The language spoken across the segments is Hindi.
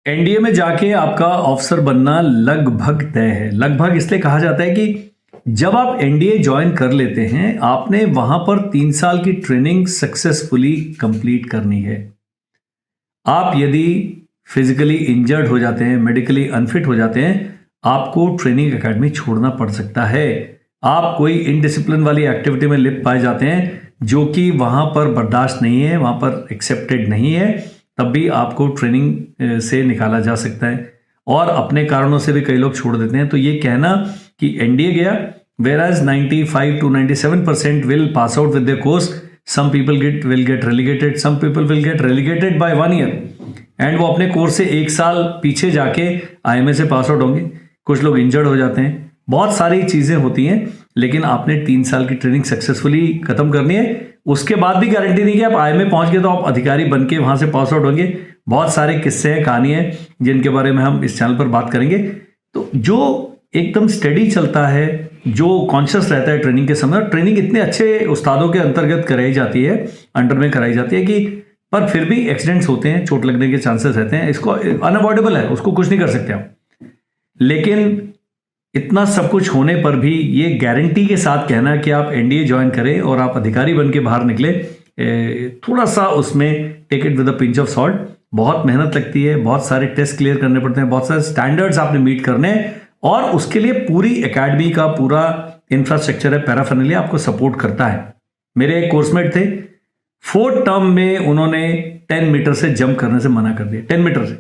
एनडीए में जाके आपका ऑफिसर बनना लगभग तय है। लगभग इसलिए कहा जाता है कि जब आप एनडीए ज्वाइन कर लेते हैं, आपने वहां पर 3 साल की ट्रेनिंग सक्सेसफुली कंप्लीट करनी है। आप यदि फिजिकली इंजर्ड हो जाते हैं, मेडिकली अनफिट हो जाते हैं, आपको ट्रेनिंग एकेडमी छोड़ना पड़ सकता है। आप कोई इनडिसिप्लिन वाली एक्टिविटी में लिप्त पाए जाते हैं जो कि वहां पर बर्दाश्त नहीं है, वहां पर एक्सेप्टेड नहीं है, तब भी आपको ट्रेनिंग से निकाला जा सकता है। और अपने कारणों से भी कई लोग छोड़ देते हैं। तो ये कहना कि एनडीए गया, whereas 95 to 97% will pass out with their course, some people will get relegated, some people will get relegated by 1 year, and वो अपने कोर्स से 1 साल पीछे जाके आईएमए से पास आउट होंगे। कुछ लोग इंजर्ड हो जाते हैं, बहुत सारी चीजें होती हैं, लेकिन आपने 3 साल की ट्रेनिंग सक्सेसफुली खत्म करनी है। उसके बाद भी गारंटी नहीं कि आप आईएमए पहुंच गए तो आप अधिकारी बन के वहां से पास आउट होंगे। बहुत सारे किस्से हैं, कहानी है, जिनके बारे में हम इस चैनल पर बात करेंगे। तो जो एकदम स्टडी चलता है, जो कॉन्शियस रहता है ट्रेनिंग के समय, ट्रेनिंग इतने अच्छे उस्तादों के अंतर्गत कराई जाती है, अंडर में कराई जाती है कि पर फिर भी एक्सीडेंट्स होते हैं, चोट लगने के चांसेस रहते हैं। इसको अनअवॉइडेबल है, उसको कुछ नहीं कर सकते आप। लेकिन इतना सब कुछ होने पर भी ये गारंटी के साथ कहना कि आप एनडीए ज्वाइन करें और आप अधिकारी बन के बाहर निकले, थोड़ा सा उसमें take it with a pinch of salt. बहुत मेहनत लगती है, बहुत सारे टेस्ट क्लियर करने पड़ते हैं, बहुत सारे स्टैंडर्ड्स आपने मीट करने हैं, और उसके लिए पूरी एकेडमी का पूरा इंफ्रास्ट्रक्चर है, पैराफर्नलिया आपको सपोर्ट करता है। मेरे एक कोर्समेट थे, 4th टर्म में उन्होंने 10 मीटर से जंप करने से मना कर दिया, 10 मीटर से,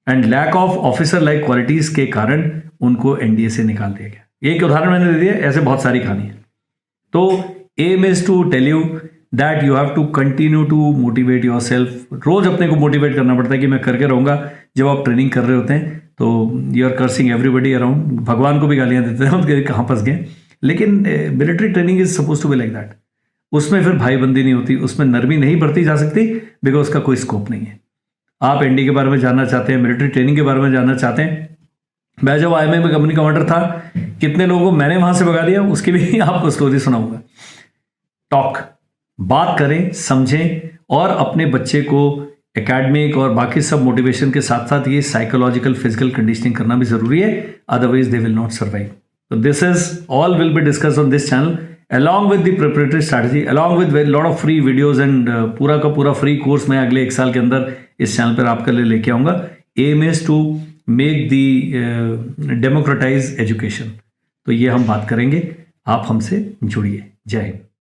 and lack of officer like qualities के कारण उनको एनडीए से निकाल दिया गया। एक उदाहरण मैंने दे दिया, ऐसे बहुत सारी कहानी है। तो aim is to tell you that you have to continue to motivate your self. रोज अपने को मोटिवेट करना पड़ता है कि मैं करके रहूंगा। जब आप ट्रेनिंग कर रहे होते हैं तो you are cursing everybody around, भगवान को भी गालियां देते हैं कहाँ फंस गए। लेकिन military training is suppose to be like that. उसमें फिर भाईबंदी नहीं होती, उसमें नरमी नहीं बरती जा सकती, बिकॉज उसका कोई स्कोप नहीं है। आप एनडी के बारे में जानना चाहते हैं, मिलिट्री ट्रेनिंग के बारे में जानना चाहते हैं, मैं जब आईएमए में कंपनी कमांडर था, कितने लोगों को मैंने वहां से भगा दिया, उसकी भी आपको स्टोरी सुनाऊंगा। टॉक, बात करें, समझें, और अपने बच्चे को एकेडमिक और बाकी सब मोटिवेशन के साथ साथ ये साइकोलॉजिकल फिजिकल कंडीशनिंग करना भी जरूरी है, otherwise they will not survive. तो this is all will be discuss on this channel along with the preparatory strategy, along with a lot of free videos and पूरा का पूरा फ्री कोर्स मैं अगले 1 साल के अंदर इस चैनल पर आपके लिए लेके आऊंगा। Aim is to make the democratise education. तो ये हम बात करेंगे, आप हमसे जुड़िए। जय हिंद।